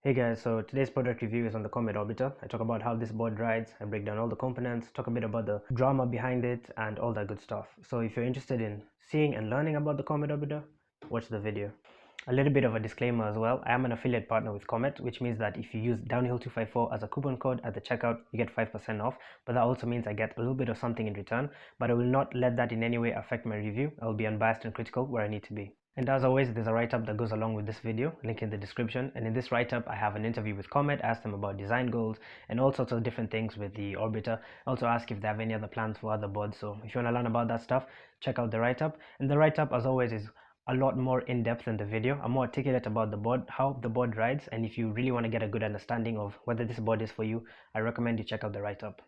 Hey guys, so today's product review is on the Comet Orbiter. I talk about how this board rides, I break down all the components, talk a bit about the drama behind it and all that good stuff. So if you're interested in seeing and learning about the Comet Orbiter, watch the video. A little bit of a disclaimer as well. I am an affiliate partner with Comet, which means that if you use Downhill254 as a coupon code at the checkout, you get 5% off. But that also means I get a little bit of something in return. But I will not let that in any way affect my review. I will be unbiased and critical where I need to be. And as always, there's a write-up that goes along with this video, link in the description. And in this write-up, I have an interview with Comet, ask them about design goals and all sorts of different things with the Orbiter. Also ask if they have any other plans for other boards. So if you want to learn about that stuff, check out the write-up. And the write-up, as always, is a lot more in-depth than the video. I'm more articulate about the board, how the board rides, and if you really want to get a good understanding of whether this board is for you, I recommend you check out the write-up.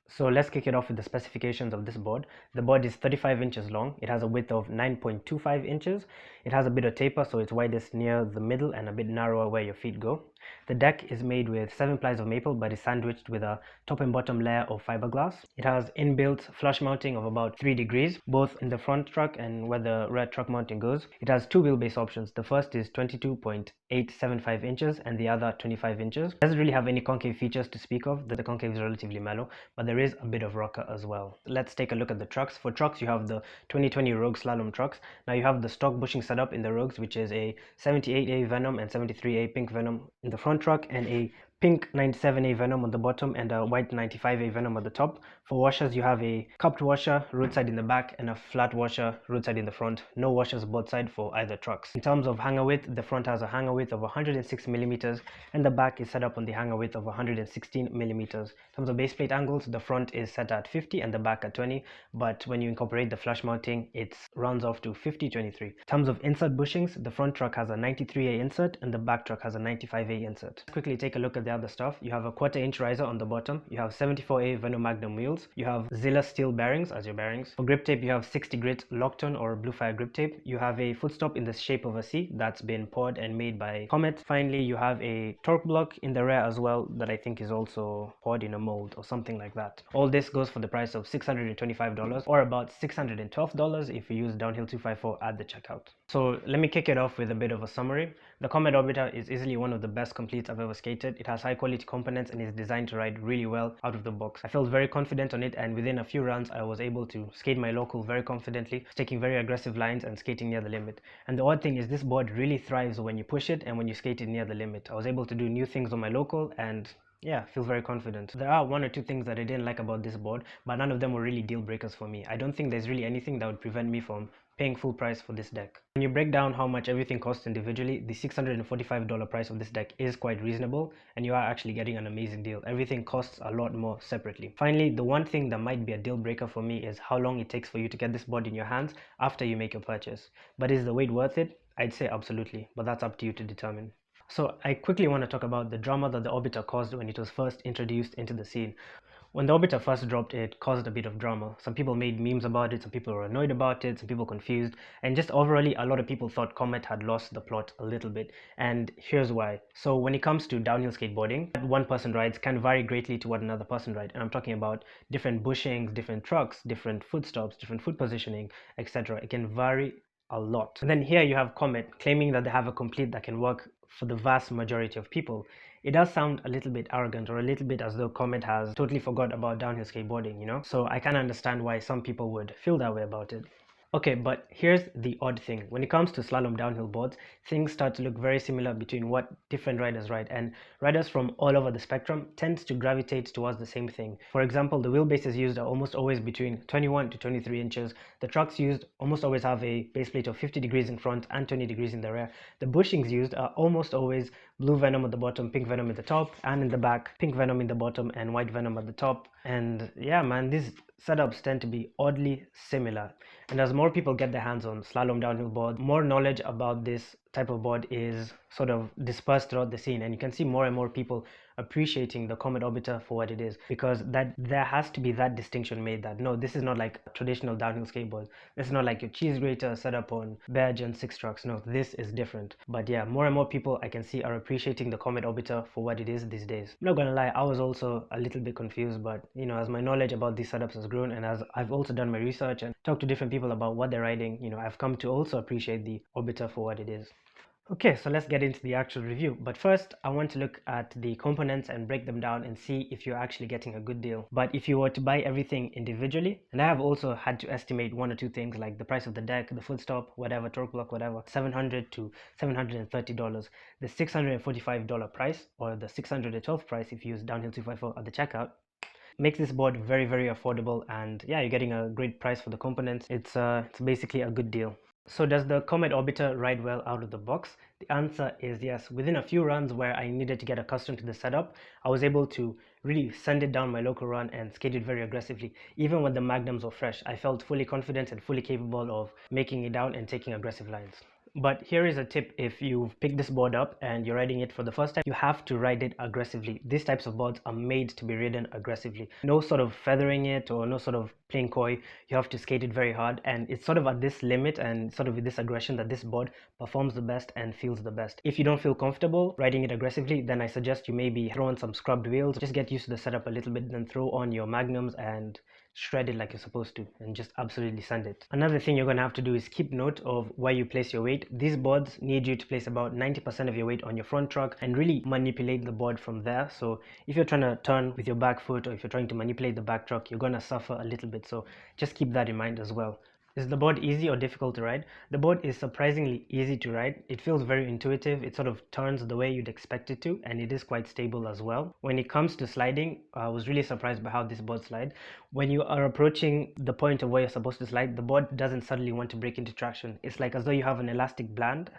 So let's kick it off with the specifications of this board. The board is 35 inches long. It has a width of 9.25 inches. It has a bit of taper, so it's widest near the middle and a bit narrower where your feet go. The deck is made with 7 plies of maple, but is sandwiched with a top and bottom layer of fiberglass. It has inbuilt flush mounting of about 3 degrees, both in the front truck and where the rear truck mounting goes. It has 2 wheelbase options. The first is 22.875 inches and the other 25 inches. It doesn't really have any concave features to speak of. The concave is relatively mellow, but there is a bit of rocker as well. Let's take a look at the trucks. For trucks, you have the 2020 Rogue Slalom trucks. Now you have the stock bushing setup in the Rogues, which is a 78A Venom and 73A Pink Venom in the front truck and a pink 97A Venom on the bottom and a white 95A Venom at the top. For washers, you have a cupped washer roadside in the back and a flat washer roadside in the front. No washers both sides for either trucks. In terms of hanger width, the front has a hanger width of 106 millimeters and the back is set up on the hanger width of 116 millimeters. In terms of base plate angles, the front is set at 50 and the back at 20, but when you incorporate the flush mounting, it rounds off to 50-23. In terms of insert bushings, the front truck has a 93A insert and the back truck has a 95A insert. Let's quickly take a look at the other stuff. You have a 1/4 inch riser on the bottom. You have 74A Venom Magnum wheels. You have Zealous steel bearings as your bearings. For grip tape, you have 60 grit Lockton or Blue Fire grip tape. You have a footstop in the shape of a C that's been poured and made by Comet. Finally, you have a torque block in the rear as well that I think is also poured in a mold or something like that. All this goes for the price of $625 or about $612 if you use Downhill254 at the checkout. So let me kick it off with a bit of a summary. The Comet Orbiter is easily one of the best completes I've ever skated. It has high quality components and is designed to ride really well out of the box. I felt very confident on it, and within a few runs I was able to skate my local very confidently, taking very aggressive lines and skating near the limit. And the odd thing is this board really thrives when you push it and when you skate it near the limit. I was able to do new things on my local and yeah, feel very confident. There are 1 or 2 things that I didn't like about this board, but none of them were really deal breakers for me. I don't think there's really anything that would prevent me from paying full price for this deck. When you break down how much everything costs individually, the $645 price of this deck is quite reasonable and you are actually getting an amazing deal. Everything costs a lot more separately. Finally, the one thing that might be a deal breaker for me is how long it takes for you to get this board in your hands after you make your purchase. But is the wait worth it? I'd say absolutely, but that's up to you to determine. So I quickly want to talk about the drama that the Orbiter caused when it was first introduced into the scene. When the Orbiter first dropped, it caused a bit of drama. Some people made memes about it, some people were annoyed about it, some people confused, and just overall a lot of people thought Comet had lost the plot a little bit. And here's why. So when it comes to downhill skateboarding, what one person rides can vary greatly to what another person rides. And I'm talking about different bushings, different trucks, different footstops, different foot positioning, etc. It can vary a lot. And then here you have Comet claiming that they have a complete that can work for the vast majority of people. It does sound a little bit arrogant or a little bit as though Comet has totally forgot about downhill skateboarding, you know? So I can understand why some people would feel that way about it. Okay, but here's the odd thing. When it comes to slalom downhill boards, things start to look very similar between what different riders ride, and riders from all over the spectrum tend to gravitate towards the same thing. For example, the wheelbases used are almost always between 21 to 23 inches. The trucks used almost always have a base plate of 50 degrees in front and 20 degrees in the rear. The bushings used are almost always blue venom at the bottom, pink venom at the top, and in the back, pink venom in the bottom and white venom at the top. And yeah, man, these setups tend to be oddly similar. And as more people get their hands on slalom downhill board, more knowledge about this type of board is sort of dispersed throughout the scene, and you can see more and more people appreciating the Comet Orbiter for what it is, because that there has to be that distinction made that no, this is not like a traditional downhill skateboard. This is not like your cheese grater set up on bare Gen 6 trucks. No, this is different. But yeah, more and more people I can see are appreciating the Comet Orbiter for what it is these days. I'm not gonna lie, I was also a little bit confused, but you know, as my knowledge about these setups has grown and as I've also done my research and talked to different people about what they're riding, you know, I've come to also appreciate the Orbiter for what it is. Okay, so let's get into the actual review. But first, I want to look at the components and break them down and see if you're actually getting a good deal. But if you were to buy everything individually, and I have also had to estimate one or two things like the price of the deck, the footstop, whatever, torque block, whatever, $700 to $730. The $645 price, or the $612 price if you use Downhill 254 at the checkout, makes this board very, very affordable. And yeah, you're getting a great price for the components. It's basically a good deal. So does the Comet Orbiter ride well out of the box? The answer is yes. Within a few runs where I needed to get accustomed to the setup, I was able to really send it down my local run and skate it very aggressively. Even when the Magnums were fresh, I felt fully confident and fully capable of making it down and taking aggressive lines. But here is a tip: if you've picked this board up and you're riding it for the first time, you have to ride it aggressively. These types of boards are made to be ridden aggressively. No sort of feathering it or no sort of playing coy. You have to skate it very hard, and it's sort of at this limit and sort of with this aggression that this board performs the best and feels the best. If you don't feel comfortable riding it aggressively, then I suggest you maybe throw on some scrubbed wheels. Just get used to the setup a little bit, then throw on your Magnums and shred it like you're supposed to, and just absolutely send it. Another thing you're going to have to do is keep note of where you place your weight. These boards need you to place about 90% of your weight on your front truck and really manipulate the board from there. So if you're trying to turn with your back foot, or if you're trying to manipulate the back truck, you're going to suffer a little bit. So just keep that in mind as well. Is the board easy or difficult to ride? The board is surprisingly easy to ride. It feels very intuitive. It sort of turns the way you'd expect it to, and it is quite stable as well. When it comes to sliding, I was really surprised by how this board slides. When you are approaching the point of where you're supposed to slide, the board doesn't suddenly want to break into traction. It's like as though you have an elastic band.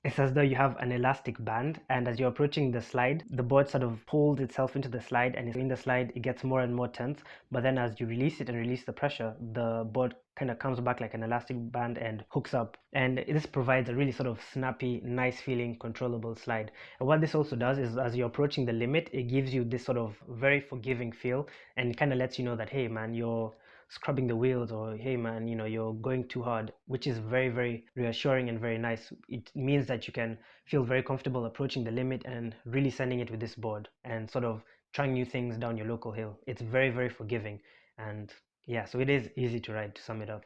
It's as though you have an elastic band, and as you're approaching the slide, the board sort of pulls itself into the slide, and in the slide it gets more and more tense. But then as you release it and release the pressure, the board kind of comes back like an elastic band and hooks up, and this provides a really sort of snappy, nice feeling, controllable slide. And what this also does is, as you're approaching the limit, it gives you this sort of very forgiving feel, and kind of lets you know that, hey man, you're scrubbing the wheels, or hey man, you're going too hard, which is very, very reassuring and very nice. It means that you can feel very comfortable approaching the limit and really sending it with this board and sort of trying new things down your local hill. It's very, very forgiving, and yeah, so it is easy to ride, to sum it up.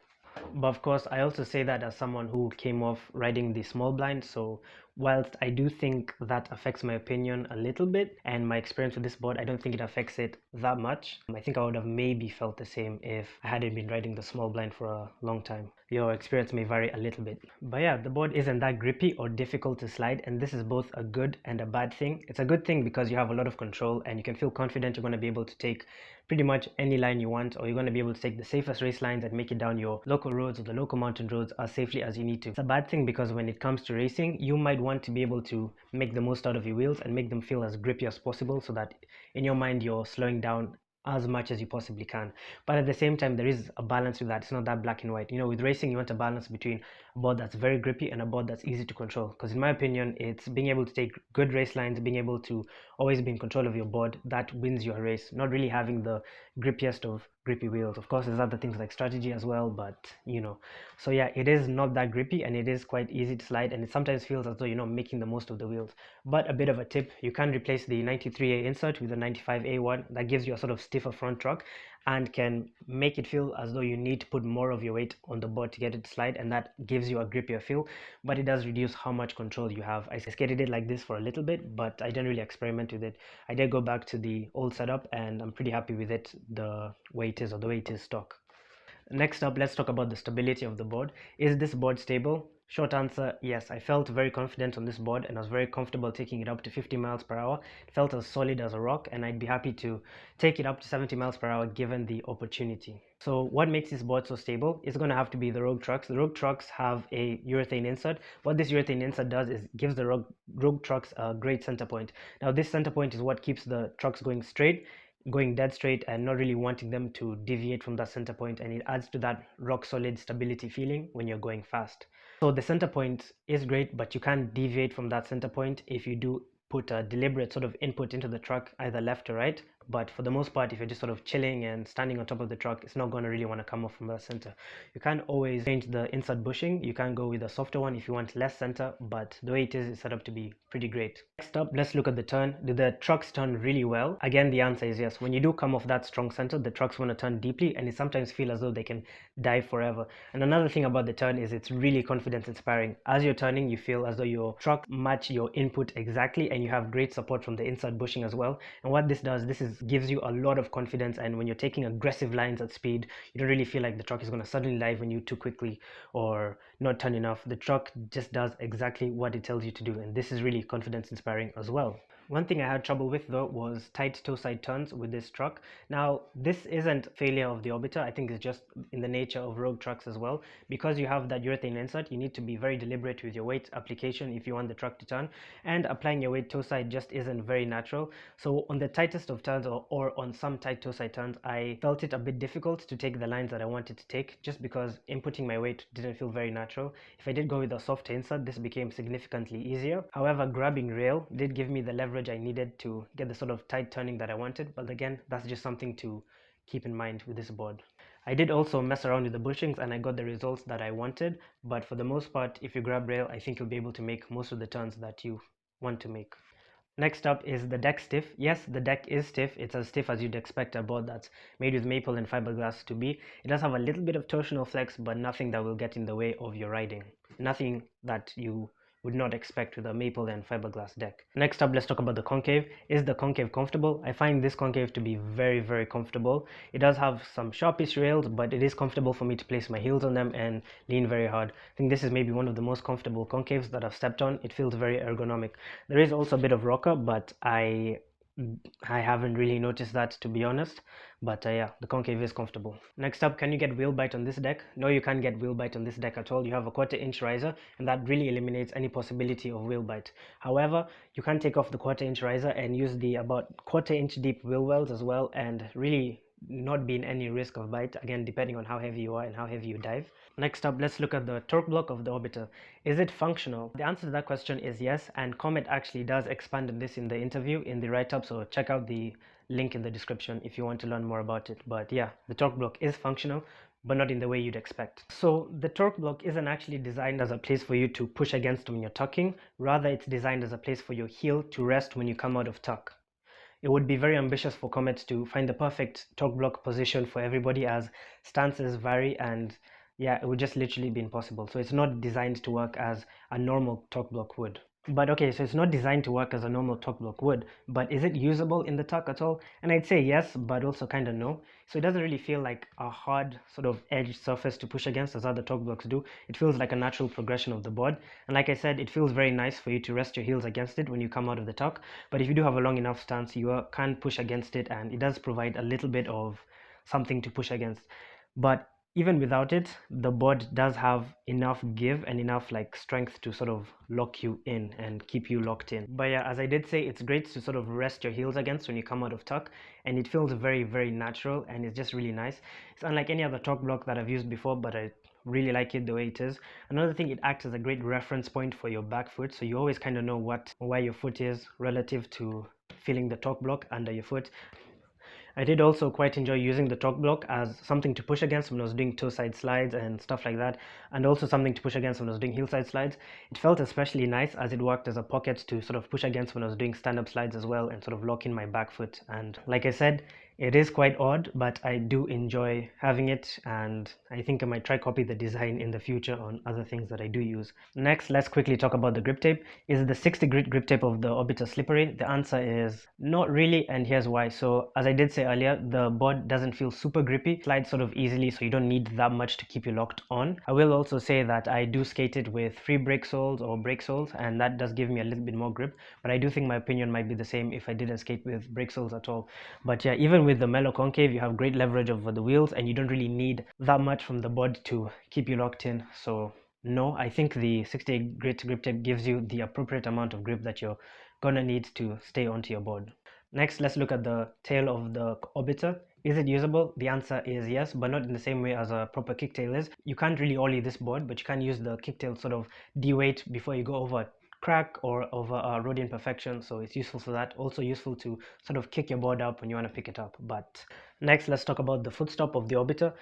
But of course, I also say that as someone who came off riding the small blind. So whilst I do think that affects my opinion a little bit and my experience with this board, I don't think it affects it that much. I think I would have maybe felt the same if I hadn't been riding the small blind for a long time. Your experience may vary a little bit. But yeah, the board isn't that grippy or difficult to slide, and this is both a good and a bad thing. It's a good thing because you have a lot of control and you can feel confident you're going to be able to take pretty much any line you want, or you're going to be able to take the safest race lines and make it down your local roads or the local mountain roads as safely as you need to. It's a bad thing because when it comes to racing, you might want to be able to make the most out of your wheels and make them feel as grippy as possible, so that in your mind you're slowing down as much as you possibly can. But at the same time, there is a balance with that. It's not that black and white. With racing, you want a balance between a board that's very grippy and a board that's easy to control. Because in my opinion, it's being able to take good race lines, being able to always be in control of your board, that wins your race. Not really having the grippiest of grippy wheels. Of course, there's other things like strategy as well, but so yeah, it is not that grippy and it is quite easy to slide, and it sometimes feels as though you're not making the most of the wheels. But a bit of a tip: you can replace the 93A insert with the 95A one. That gives you a sort of stiffer front truck and can make it feel as though you need to put more of your weight on the board to get it to slide, and that gives you a grippier feel, but it does reduce how much control you have. I skated it like this for a little bit, but I didn't really experiment with it. I did go back to the old setup and I'm pretty happy with it the way it is, or the way it is stock. Next up, let's talk about the stability of the board. Is this board stable? Short answer, yes. I felt very confident on this board and I was very comfortable taking it up to 50 miles per hour. It felt as solid as a rock, and I'd be happy to take it up to 70 miles per hour given the opportunity. So what makes this board so stable is going to have to be the Rogue trucks. The Rogue trucks have a urethane insert. What this urethane insert does is gives the Rogue trucks a great center point. Now this center point is what keeps the trucks going dead straight and not really wanting them to deviate from that center point, and it adds to that rock solid stability feeling when you're going fast. So the center point is great, but you can't deviate from that center point if you do put a deliberate sort of input into the truck, either left or right. But for the most part, if you're just sort of chilling and standing on top of the truck, it's not going to really want to come off from the center. You can always change the inside bushing. You can go with a softer one if you want less center, but the way it is set up to be pretty great. Next up, let's look at the turn. Do the trucks turn really well? Again, the answer is yes. When you do come off that strong center, the trucks want to turn deeply, and it sometimes feel as though they can dive forever. And another thing about the turn is it's really confidence inspiring. As you're turning, you feel as though your truck match your input exactly, and you have great support from the inside bushing as well. And what this does, gives you a lot of confidence, and when you're taking aggressive lines at speed, you don't really feel like the truck is going to suddenly dive on you too quickly or not turn enough. The truck just does exactly what it tells you to do, and this is really confidence inspiring as well. One thing I had trouble with though was tight toe side turns with this truck. Now this isn't failure of the Orbiter, I think it's just in the nature of road trucks as well. Because you have that urethane insert, you need to be very deliberate with your weight application if you want the truck to turn, and applying your weight toe side just isn't very natural. So on the tightest of turns or on some tight toe side turns, I felt it a bit difficult to take the lines that I wanted to take just because inputting my weight didn't feel very natural. If I did go with a soft insert, this became significantly easier. However, grabbing rail did give me the leverage I needed to get the sort of tight turning that I wanted, but again, that's just something to keep in mind with this board. I did also mess around with the bushings and I got the results that I wanted, but for the most part, if you grab rail, I think you'll be able to make most of the turns that you want to make. Next up is the deck stiff. Yes, the deck is stiff. It's as stiff as you'd expect a board that's made with maple and fiberglass to be. It does have a little bit of torsional flex, but nothing that will get in the way of your riding. Nothing that you would not expect with a maple and fiberglass deck. Next up, let's talk about the concave. Is the concave comfortable? I find this concave to be very, very comfortable. It does have some sharpish rails, but it is comfortable for me to place my heels on them and lean very hard. I think this is maybe one of the most comfortable concaves that I've stepped on. It feels very ergonomic. There is also a bit of rocker, but I haven't really noticed that, to be honest, but yeah, the concave is comfortable. Next up, can you get wheelbite on this deck? No, you can't get wheelbite on this deck at all. You have a 1/4 inch riser, and that really eliminates any possibility of wheelbite. However, you can take off the 1/4 inch riser and use the about 1/4 inch deep wheel wells as well, and really not be in any risk of bite, again depending on how heavy you are and how heavy you dive. Next up, let's look at the torque block of the Orbiter. Is it functional? The answer to that question is yes, and Comet actually does expand on this in the interview, in the write-up, so check out the link in the description if you want to learn more about it. But yeah, the torque block is functional, but not in the way you'd expect. So the torque block isn't actually designed as a place for you to push against when you're tucking, rather it's designed as a place for your heel to rest when you come out of tuck. It would be very ambitious for Comet to find the perfect torque block position for everybody, as stances vary, and yeah, it would just literally be impossible. So it's not designed to work as a normal torque block would. But okay, so it's not designed to work as a normal torque block would, but is it usable in the tuck at all? And I'd say yes, but also kind of no. So it doesn't really feel like a hard sort of edged surface to push against as other torque blocks do. It feels like a natural progression of the board. And like I said, it feels very nice for you to rest your heels against it when you come out of the tuck. But if you do have a long enough stance, you can push against it, and it does provide a little bit of something to push against. But even without it, the board does have enough give and enough like strength to sort of lock you in and keep you locked in. But yeah, as I did say, it's great to sort of rest your heels against when you come out of tuck, and it feels very, very natural, and it's just really nice. It's unlike any other torque block that I've used before, but I really like it the way it is. Another thing, it acts as a great reference point for your back foot, so you always kind of know where your foot is relative to feeling the torque block under your foot. I did also quite enjoy using the torque block as something to push against when I was doing toe side slides and stuff like that, and also something to push against when I was doing heel side slides. It felt especially nice as it worked as a pocket to sort of push against when I was doing stand-up slides as well, and sort of lock in my back foot. And like I said, it is quite odd, but I do enjoy having it, and I think I might try copy the design in the future on other things that I do use. Next, let's quickly talk about the grip tape. Is the 60 grit grip tape of the Orbiter slippery? The answer is not really, and here's why. So as I did say earlier, the board doesn't feel super grippy. It slides sort of easily, so you don't need that much to keep you locked on. I will also say that I do skate it with free brake soles or brake soles, and that does give me a little bit more grip, but I do think my opinion might be the same if I didn't skate with brake soles at all. But yeah, even with the mellow concave, you have great leverage over the wheels, and you don't really need that much from the board to keep you locked in. So no, I think the 60 grit grip tape gives you the appropriate amount of grip that you're gonna need to stay onto your board. Next, let's look at the tail of the Orbiter. Is it usable? The answer is yes, but not in the same way as a proper kicktail is. You can't really ollie this board, but you can use the kicktail sort of de-weight before you go over crack or of a road imperfection, so it's useful for that. Also useful to sort of kick your board up when you want to pick it up. But next, let's talk about the footstop of the Orbiter.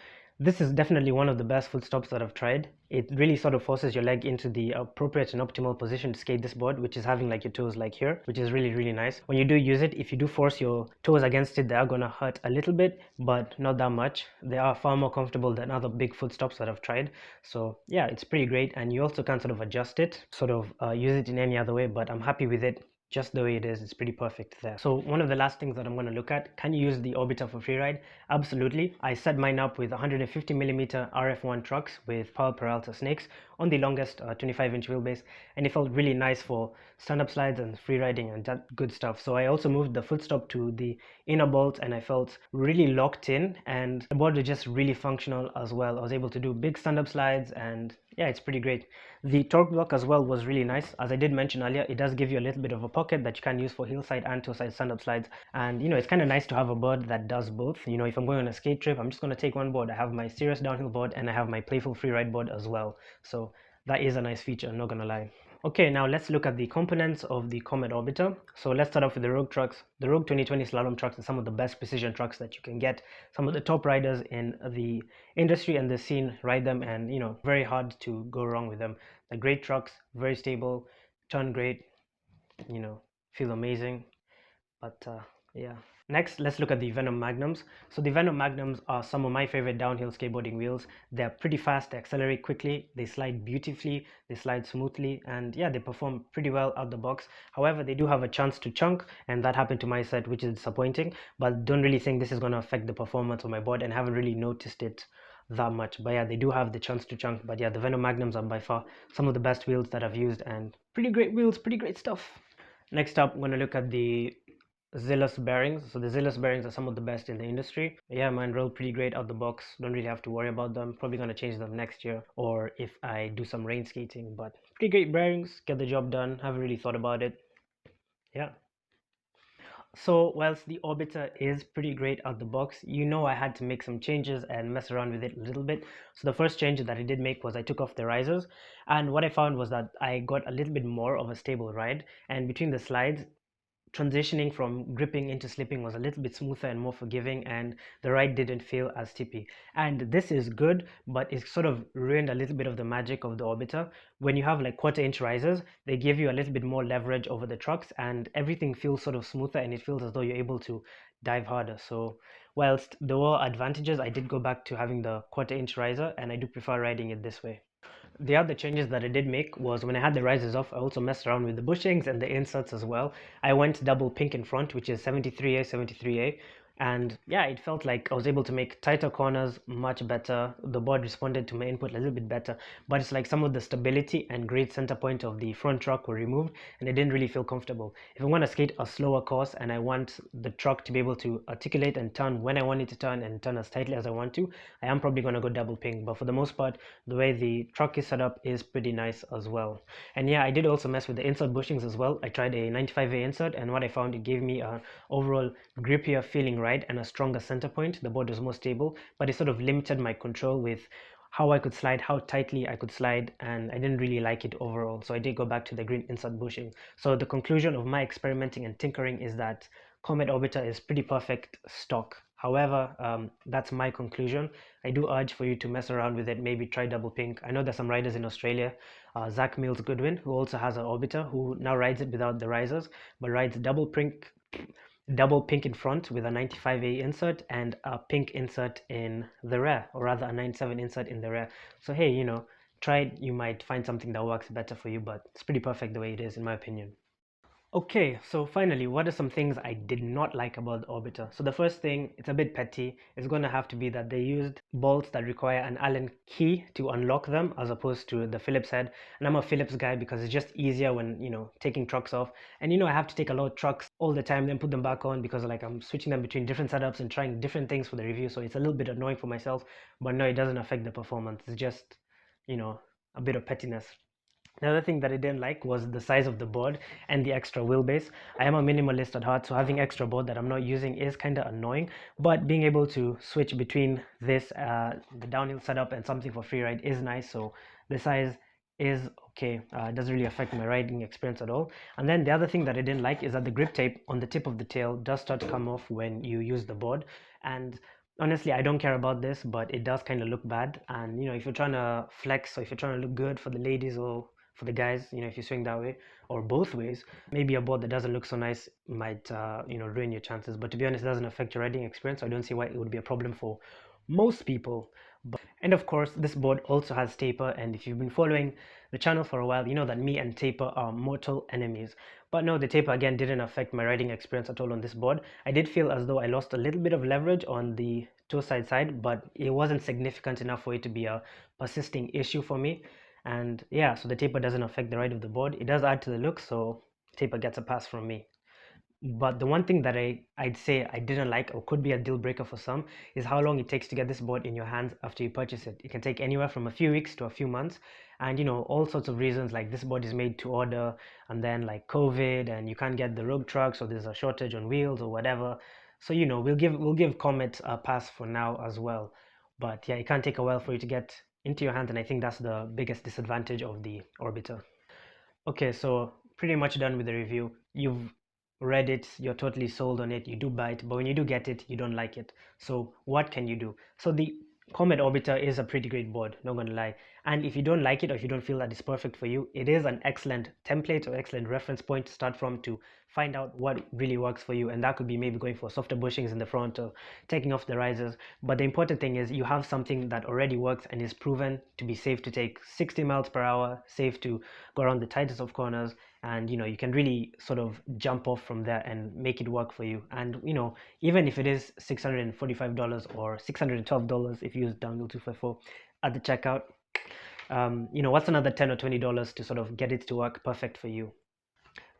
This is definitely one of the best footstops that I've tried. It really sort of forces your leg into the appropriate and optimal position to skate this board, which is having like your toes like here, which is really, really nice. When you do use it, if you do force your toes against it, they are gonna hurt a little bit, but not that much. They are far more comfortable than other big footstops that I've tried. So yeah, it's pretty great. And you also can sort of adjust it, sort of use it in any other way, but I'm happy with it just the way it is. It's pretty perfect there. So one of the last things that I'm going to look at, can you use the Orbiter for freeride? Absolutely. I set mine up with 150mm RF1 trucks with Powell Peralta snakes on the longest 25-inch wheelbase, and it felt really nice for stand-up slides and freeriding and that good stuff. So I also moved the footstop to the inner bolt, and I felt really locked in, and the board was just really functional as well. I was able to do big stand-up slides, and yeah, it's pretty great. The torque block as well was really nice. As I did mention earlier, it does give you a little bit of a pocket that you can use for hillside and toeside stand-up slides. And you know, it's kind of nice to have a board that does both. You know, if I'm going on a skate trip, I'm just going to take one board. I have my serious downhill board and I have my playful freeride board as well. So that is a nice feature, I'm not gonna lie. Okay, now let's look at the components of the Comet Orbiter. So let's start off with the Rogue trucks. The Rogue 2020 Slalom trucks are some of the best precision trucks that you can get. Some of the top riders in the industry and the scene ride them, and you know, very hard to go wrong with them. They're great trucks, very stable, turn great, you know, feel amazing. But yeah. Next, let's look at the Venom Magnums. So the Venom Magnums are some of my favorite downhill skateboarding wheels. They're pretty fast, they accelerate quickly, they slide beautifully, they slide smoothly, and yeah, they perform pretty well out the box. However, they do have a chance to chunk, and that happened to my set, which is disappointing, but don't really think this is going to affect the performance of my board, and haven't really noticed it that much. But yeah, they do have the chance to chunk. But yeah, the Venom Magnums are by far some of the best wheels that I've used, and pretty great wheels, pretty great stuff. Next up, I'm going to look at the Zealous bearings. So the Zealous bearings are some of the best in the industry. Yeah, mine roll pretty great out the box. Don't really have to worry about them. Probably gonna change them next year, or if I do some rain skating. But pretty great bearings, get the job done. Haven't really thought about it. Yeah. So whilst the Orbiter is pretty great out the box, you know, I had to make some changes and mess around with it a little bit. So the first change that I did make was I took off the risers, and what I found was that I got a little bit more of a stable ride, and between the slides, transitioning from gripping into slipping was a little bit smoother and more forgiving, and the ride didn't feel as tippy. And this is good, but it sort of ruined a little bit of the magic of the Orbiter. When you have like quarter-inch risers, they give you a little bit more leverage over the trucks, and everything feels sort of smoother, and it feels as though you're able to dive harder. So whilst there were advantages, I did go back to having the quarter-inch riser, and I do prefer riding it this way. The other changes that I did make was when I had the risers off, I also messed around with the bushings and the inserts as well. I went double pink in front, which is 73A, 73A. And yeah, it felt like I was able to make tighter corners much better. The board responded to my input a little bit better, but it's like some of the stability and great center point of the front truck were removed, and it didn't really feel comfortable. If I want to skate a slower course and I want the truck to be able to articulate and turn when I want it to turn and turn as tightly as I want to, I am probably going to go double pink. But for the most part, the way the truck is set up is pretty nice as well. And yeah, I did also mess with the insert bushings as well. I tried a 95A insert, and what I found, it gave me an overall grippier feeling ride and a stronger center point. The board was more stable, but it sort of limited my control with how I could slide, how tightly I could slide, and I didn't really like it overall. So I did go back to the green insert bushing. So the conclusion of my experimenting and tinkering is that Comet Orbiter is pretty perfect stock. However, that's my conclusion. I do urge for you to mess around with it, maybe try double pink. I know there's some riders in Australia, Zach Mills Goodwin, who also has an Orbiter, who now rides it without the risers, but rides double pink in front with a 95A insert and a pink insert in the rear, or rather a 97 insert in the rear. So hey, you know, try it. You might find something that works better for you, but it's pretty perfect the way it is, in my opinion. Okay, so finally, what are some things I did not like about the Orbiter? So the first thing, it's a bit petty. It's going to have to be that they used bolts that require an Allen key to unlock them, as opposed to the Phillips head. And I'm a Phillips guy because it's just easier when, you know, taking trucks off. And you know, I have to take a lot of trucks all the time, then put them back on, because like I'm switching them between different setups and trying different things for the review. So it's a little bit annoying for myself, but no, it doesn't affect the performance. It's just, you know, a bit of pettiness. The other thing that I didn't like was the size of the board and the extra wheelbase. I am a minimalist at heart, so having extra board that I'm not using is kind of annoying, but being able to switch between this, the downhill setup, and something for freeride is nice, so the size is okay. It doesn't really affect my riding experience at all. And then the other thing that I didn't like is that the grip tape on the tip of the tail does start to come off when you use the board. And honestly, I don't care about this, but it does kind of look bad. And you know, if you're trying to flex, or if you're trying to look good for the ladies or for the guys, you know, if you swing that way or both ways, maybe a board that doesn't look so nice might you know, ruin your chances. But to be honest, it doesn't affect your riding experience, so I don't see why it would be a problem for most people. And of course, this board also has taper, and if you've been following the channel for a while, you know that me and taper are mortal enemies. But no, the taper again didn't affect my riding experience at all on this board. I did feel as though I lost a little bit of leverage on the toeside side, but it wasn't significant enough for it to be a persisting issue for me. And yeah, so the taper doesn't affect the ride of the board. It does add to the look, so taper gets a pass from me. But the one thing that I'd say I didn't like, or could be a deal breaker for some, is how long it takes to get this board in your hands after you purchase it. It can take anywhere from a few weeks to a few months, and you know, all sorts of reasons, like this board is made to order, and then like COVID, and you can't get the rogue trucks, or there's a shortage on wheels or whatever. So you know, we'll give Comet a pass for now as well. But yeah, it can take a while for you to get into your hands, and I think that's the biggest disadvantage of the Orbiter. Okay, so pretty much done with the review. You've read it, you're totally sold on it, you do buy it, but when you do get it, you don't like it. So what can you do? So the Comet Orbiter is a pretty great board, not gonna lie. And if you don't like it, or if you don't feel that it's perfect for you, it is an excellent template or excellent reference point to start from to find out what really works for you. And that could be maybe going for softer bushings in the front or taking off the risers. But the important thing is you have something that already works and is proven to be safe to take 60 miles per hour, safe to go around the tightest of corners, and you know, you can really sort of jump off from there and make it work for you. And you know, even if it is $645 or $612 if you use downhill 254 at the checkout, you know, what's another 10 or $20 to sort of get it to work perfect for you?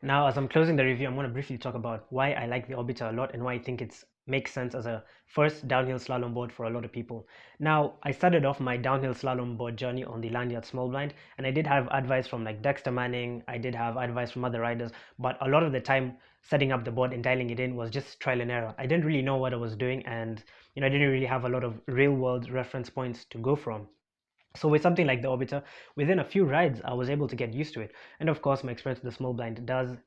Now, as I'm closing the review, I'm going to briefly talk about why I like the Orbiter a lot and why I think it makes sense as a first downhill slalom board for a lot of people. Now, I started off my downhill slalom board journey on the Lanyard Small Blind, and I did have advice from like Dexter Manning, I did have advice from other riders, but a lot of the time setting up the board and dialing it in was just trial and error. I didn't really know what I was doing, and you know, I didn't really have a lot of real world reference points to go from. So with something like the Orbiter, within a few rides, I was able to get used to it. And of course, my experience with the small blind does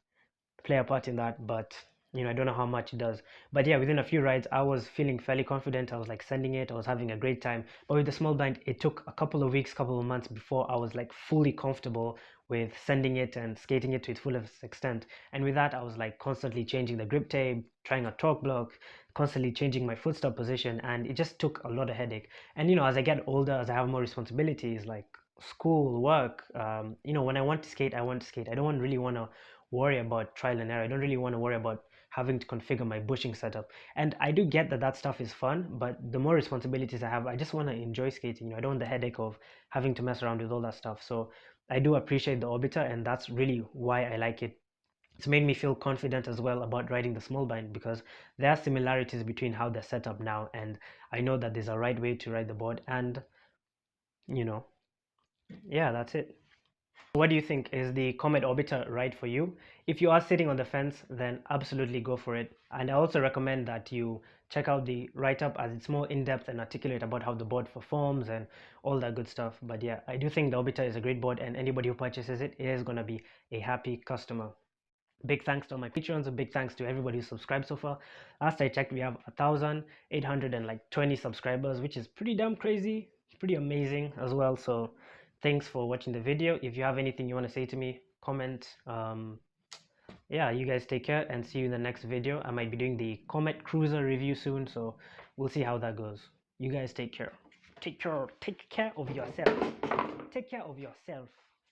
play a part in that, but you know, I don't know how much it does. But yeah, within a few rides I was feeling fairly confident. I was like sending it, I was having a great time. But with the small blind, it took a couple of weeks, couple of months before I was like fully comfortable with sending it and skating it to its fullest extent. And with that, I was like constantly changing the grip tape, trying a torque block, constantly changing my footstop position, and it just took a lot of headache. And you know, as I get older, as I have more responsibilities like school, work, you know, when I want to skate, I want to skate. I don't really want to worry about trial and error. I don't really want to worry about having to configure my bushing setup. And I do get that that stuff is fun, but the more responsibilities I have, I just want to enjoy skating. You know, I don't want the headache of having to mess around with all that stuff. So I do appreciate the Orbiter, and that's really why I like it. It's made me feel confident as well about riding the small blind, because there are similarities between how they're set up now, and I know that there's a right way to ride the board. And you know, yeah, that's it. What do you think? Is the Comet Orbiter right for you? If you are sitting on the fence, then absolutely go for it. And I also recommend that you check out the write-up, as it's more in-depth and articulate about how the board performs and all that good stuff. But yeah, I do think the Orbiter is a great board, and anybody who purchases it is going to be a happy customer. Big thanks to all my patrons, a big thanks to everybody who subscribed so far. Last I checked, we have 1,820 subscribers, which is pretty damn crazy, pretty amazing as well. So thanks for watching the video. If you have anything you want to say to me, comment. Yeah, you guys take care, and see you in the next video. I might be doing the Comet Cruiser review soon, so we'll see how that goes. You guys take care. Take care of yourself. Take care of yourself.